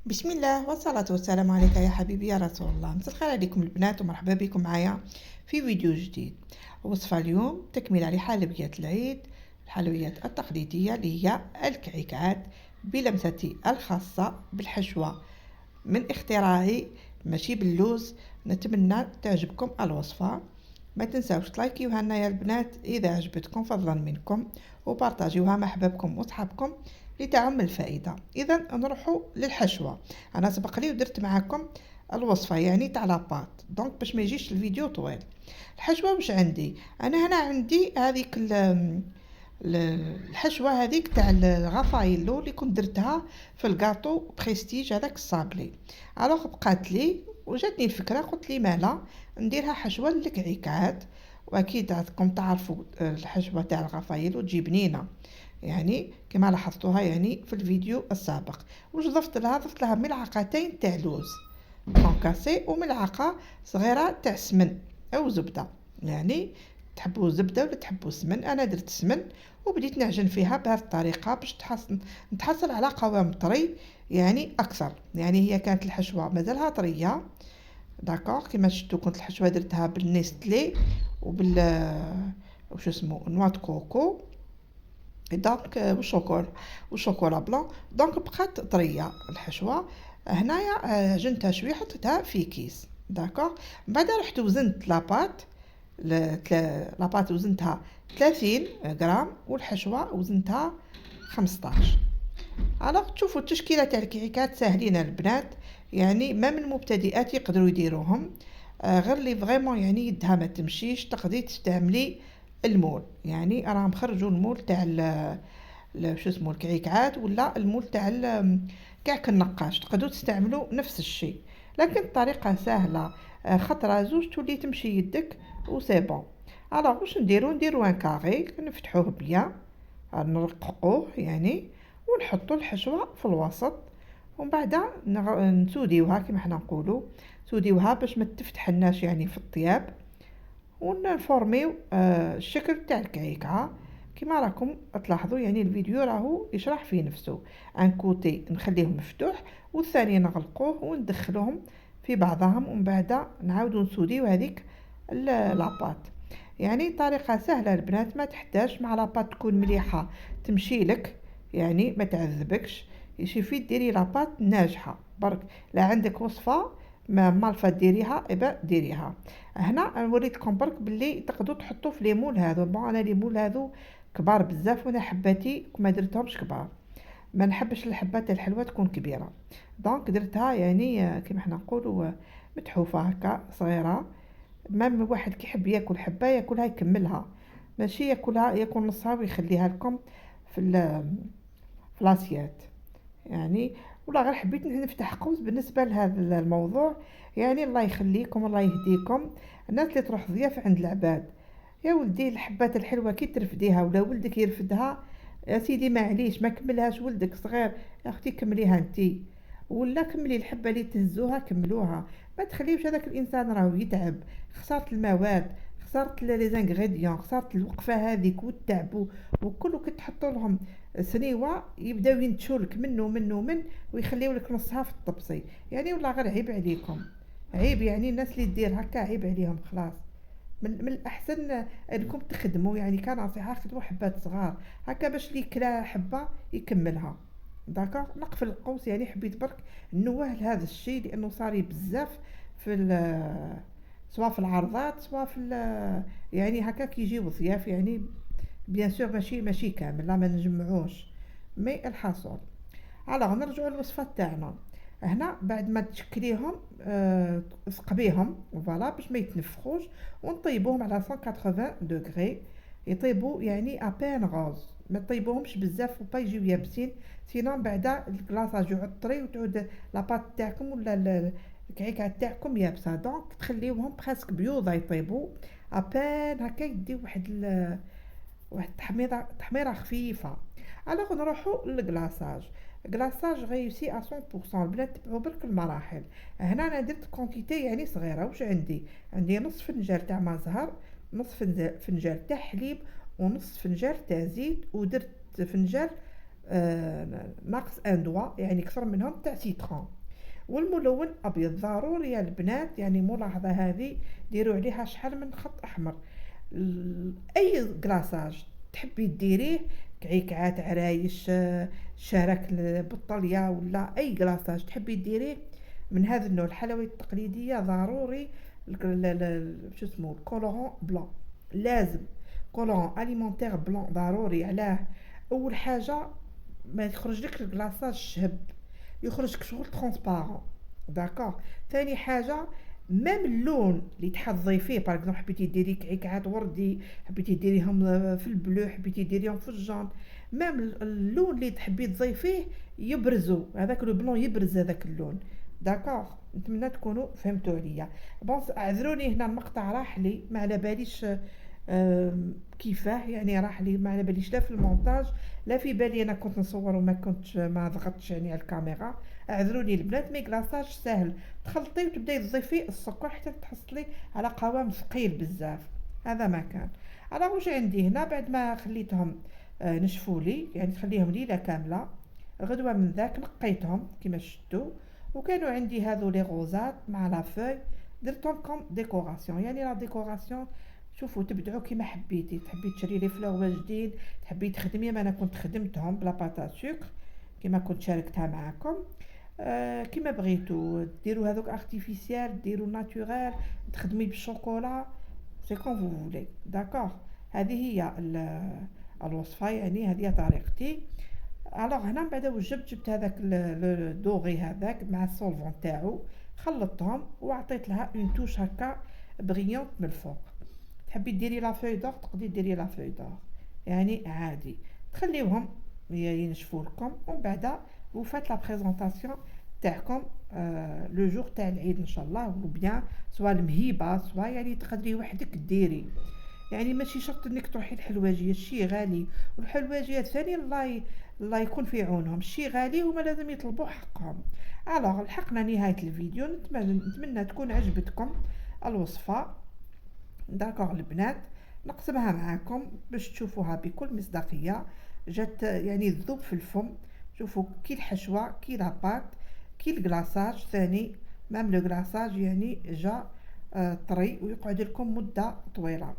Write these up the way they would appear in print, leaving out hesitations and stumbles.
بسم الله والصلاة والسلام عليك يا حبيبي يا رسول الله. مساء الخير عليكم البنات ومرحبا بكم معايا في فيديو جديد. وصفة اليوم تكملة لحلويات العيد، الحلويات التقليدية اللي هي الكعكات بلمستي الخاصة بالحشوة من اختراعي ماشي باللوز. نتمنى تعجبكم الوصفة. ما تنساوش تلايكيوها لنا يا البنات اذا عجبتكم، فضلا منكم، وبارطاجيوها مع احبابكم وصحابكم لتعم الفائده. اذا نروحوا للحشوه. انا سبق لي ودرت معكم الوصفه يعني تاع لاباط، دونك باش ما يجيش الفيديو طويل. الحشوه واش عندي؟ انا هنا عندي هذيك الحشوه هذيك تاع الغفايلو اللي كنت درتها في الكاطو بريستيج هذاك الصابلي. الوغ بقات لي وجاتني الفكره، قلت لي مالا نديرها حشوه للكعكات. واكيد راكم تعرفوا الحشوه تاع الغفايل وتجي بنينه، يعني كما لاحظتوها يعني في الفيديو السابق. واش ضفت لها؟ ضفت لها ملعقتين تاع لوز كونكاسي وملعقه صغيره تاع سمن او زبده، يعني تحبوا زبده ولا تحبوا سمن. انا درت سمن وبديت نعجن فيها بهذه الطريقه باش نتحصل على قوام طري يعني اكثر. يعني هي كانت الحشوه مازالها طريه، داكوغ. كيما شفتوا كنت الحشوه درتها بالنيستلي وبال وش اسمه نوا دو كوكو، دونك والشوكولا بلون. دونك بقات طريه الحشوه. هنايا عجنتها شويه، حطيتها في كيس، داكوغ. من بعد رحت وزنت لاباط. لاباط وزنتها 30 غرام والحشوه وزنتها 15. الوغ تشوفوا التشكيله تاع الكعكات ساهلين البنات، يعني ما من المبتدئات يقدروا يديروهم. غير اللي فريمون يعني يدها ما تمشيش تقدري تستعملي المول. يعني راهم خرجوا المول تاع شو اسمه الكعكات، ولا المول تاع كعك النقاش، تقدروا تستعملوا نفس الشيء. لكن الطريقه سهله، خطره زوج تولي تمشي يدك وسي بون. الوغ واش نديرو ان كاري، نفتحوه بيان، نرققوه يعني، ونحطوا الحشوه في الوسط. ومن بعد نسوديوها كما حنا نقولوا، سوديوها باش ما تفتحلناش يعني في الطياب. ونفورميو الشكل تاع الكعكه كما راكم تلاحظوا. يعني الفيديو راهو يشرح فيه نفسه، ان كوتي نخليه مفتوح والثاني نغلقوه وندخلوهم في بعضهم، ومن بعد نعاودوا نسوديو هذيك لاباط. يعني طريقة سهلة البنات، ما تحتاج مع لاباط تكون مليحة تمشي لك، يعني ما تعذبكش. يشوفي ديري لاباط ناجحة برك. لا عندك وصفة ما مالفة ديريها ابا ديريها. هنا وريتكم برك باللي تقدروا تحطوا في لي مول هذو. بون انا لي مول هذو كبار بزاف وانا حباتي ما درتهمش كبار، ما نحبش الحبات الحلوه تكون كبيره. دونك درتها يعني كما حنا نقولوا متحوفه هكا صغيره. ما واحد كيحب ياكل حبه ياكلها يكملها، ماشي ياكلها ياكل نصها ويخليها لكم في في لاسيات يعني. ولا غير حبيت نفتح قوس بالنسبه لهذا الموضوع. يعني الله يخليكم الله يهديكم الناس اللي تروح ضيافه عند العباد. يا ولدي الحبات الحلوه كي ترفديها ولا ولدك يرفدها، يا سيدي معليش ما كملهاش ولدك صغير، يا اختي كمليها انتي، ولا كملي الحبه اللي تهزوها كملوها. ما تخليوش هذاك الانسان راهو يتعب، خسرت المواد، خسرت لي زانغريديون، خسرت الوقفه هذيك والتعب وكل كتحطوا لهم سنيوه يبداو ينتشوا لك منه ويخليو لك نصها في الطبسي. يعني والله غير عيب عليكم، عيب. يعني الناس اللي دير هكا عيب عليهم خلاص. من الأحسن أنكم تخدموا، يعني كنصيحة خدموا حبات صغار هكا باش اللي كلا حبة يكملها. داكا نقفل القوس. يعني حبيت برك نوه لهذا الشيء لأنه صاري بزاف في سواء في العرضات سواء في يعني هكا كيجيو ضياف يعني. بيان سور ماشي كامل، لا ما نجمعوش مي الحصول. على نرجعوا للوصفه تاعنا. هنا بعد ما تشكليهم ثقبيهم فوالا باش ما يتنفخوش، ونطيبوهم على 180 دوغري. يطيبوا يعني ابان غوز، ما تطيبوهمش بزاف وبا يجيو يابسين، سينون بعد الكلاصاج يعود طري وتعود لاباط تاعكم ولا الكعكه تاعكم يابسه. دونك تخليوهم برسك بيوضه يطيبوا ابان هكا، يديو واحد تحميره خفيفه. الوغ نروحو للكلاصاج. كلاصاج غيوسي 100%. البنات تبعو برك المراحل. هنا انا درت كونتيتي يعني صغيره. واش عندي نص فنجال تاع ما زهر، نص فنجال تاع حليب، ونص فنجال تاع زيت، ودرت فنجال ناقص ان دوا، يعني كثر منهم تاع سيترون. والملون ابيض ضروري يا البنات، يعني ملاحظه هذه ديروا عليها شحال من خط احمر. اي كلاصاج تحبي ديريه، كعيكعات، عرايش، شارك البطاليه، ولا اي كلاصاج تحبي ديريه من هذا النوع الحلويات التقليديه، ضروري شو اسمه الكولورون بلون. لازم كولورون اليمونتير بلون ضروري. علاه؟ اول حاجه ما يخرج لك الكلاصاج شهب، يخرجك شغل ترونسبارون. داكوغ. ثاني حاجه، ميم اللون اللي تحضي فيه، باغ اكزومبل حبيتي ديري كعكعات وردي، حبيتي ديريهم في البلو، حبيتي ديريهم في الجون، ميم اللون اللي تحبي تضيفيه يبرزو، هذاك لو بلون يبرز هذاك اللون. داكوغ. نتمنى تكونوا فهمتوا عليا. بون اعذروني هنا المقطع راح لي ما على باليش كيفاه، يعني راح لي ما على باليش لا في المونتاج لا في بالي انا كنت نصور وما كنتش ما ضغطتش يعني على الكاميرا. اعذروني البنات. مي كلاصاج ساهل، تخلطي وتبداي تضيفي السكر حتى تحصلي على قوام ثقيل بزاف. هذا ما كان. على واش عندي هنا بعد ما خليتهم نشفوا لي، يعني تخليهم ليله كامله. غدوه من ذاك نقيتهم كيما شفتوا، وكانوا عندي هذو لي غوزات مع لا فوي، درتهم كوم ديكوراسيون. يعني لا ديكوراسيون شوفوا تبدعوا كيما حبيتي، تحبي تشري لي فلور واجدين، تحبي تخدمي، ما انا كنت خدمتهم بلا باتا سكر كيما كنت شاركتها معكم. كيما بغيتو ديروا هذوك ارتيفيسيال، ديروا ناتوريل، تخدمي بالشوكولا، سي كون فو فولي. داكوغ. هذه هي الوصفه، يعني هذه هي طريقتي. الوغ هنا من بعد جبت هذاك الدوغي هذاك مع السولفون تاعو، خلطتهم وعطيت لها اون توش هكا بغيونت من الفوق. تحبي ديري لا فوي دور تقدري ديري لا فوي دور، يعني عادي. تخليوهم ينشفوا لكم، ومن بعد وفات لا بريزونطاسيون تاعكم لو جور تاع العيد ان شاء الله، و بيان سوا المهيبه سوا يعني تقدري وحدك ديري. يعني ماشي شرط انك تروحي الحلواجيه، الشي غالي، والحلواجيات ثاني الله يكون في عونهم، الشي غالي هما لازم يطلبوا حقهم. الوغ لحقنا نهايه الفيديو، نتمنى تكون عجبتكم الوصفه. داكوغ البنات، نقسمها معاكم باش تشوفوها بكل مصداقيه. جات يعني تذوب في الفم. شوفوا كي الحشوه كي لاباط كي الكلاصاج ثاني، مام لو كلاصاج يعني جا طري ويقعد لكم مده طويله.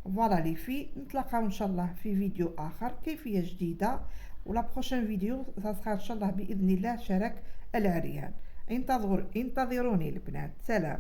فوالا لي في، نتلاقاو ان شاء الله في فيديو اخر كيفيه جديده، ولا بروشين فيديو سا ان شاء الله باذن الله شارك العريان. انتظروني البنات. سلام.